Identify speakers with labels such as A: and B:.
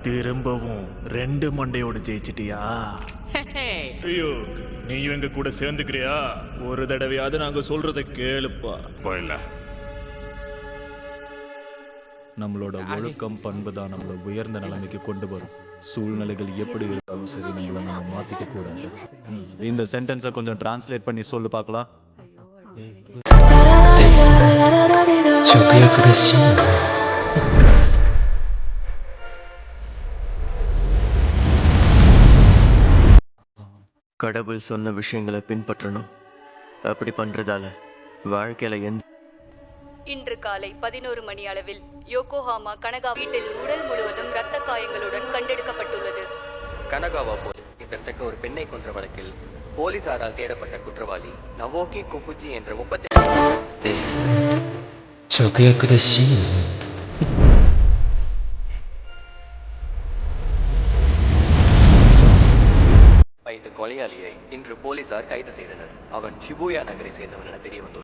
A: திரும்பவும் 2 மண்டையோடு ஜெயிச்சிட்டியா? ஐயோ, நீயும் எங்க கூட சேர்ந்துக்கிறியா? ஒரு தடவையாவது நாங்க சொல்றத கேளுப்பா.
B: போயில
C: நம்மளோட ஒழுக்கம் பண்பு தான் நம்மளை உயர்ந்த நிலைமைக்கு கொண்டு வரும். சூழ்நிலைகள் எப்படி இருந்தாலும் சரி, நம்மளை நம்ம மாத்திக்க கூடாது. இந்த சென்டென்ஸை கொஞ்சம் டிரான்ஸ்லேட் பண்ணி சொல்லு பார்க்கலாம்.
D: கடவுள் சொன்ன விஷயங்களை பின்பற்றணும். அப்படி பண்றதால வாழ்க்கையில
E: இன்று காலை 11 மணி அளவில் யோகோஹாமா கனகா வீட்டில் உடல் முழுவதும் இரத்த காயங்களுடன் கண்டெடுக்கப்பட்டுள்ளது.
D: கனகாவா போல் கிட்டத்தட்ட ஒரு பெண்ணை கொன்ற வழக்கில் போலீசாரால் தேடப்பட்ட குற்றவாளி நவோகி குபுஜி என்ற 35 கொலையாளியை இன்று போலீசார் கைது செய்தனர். அவன் ஷிபுயா நகரை சேர்ந்தவன் என தெரிய வந்துள்ளது.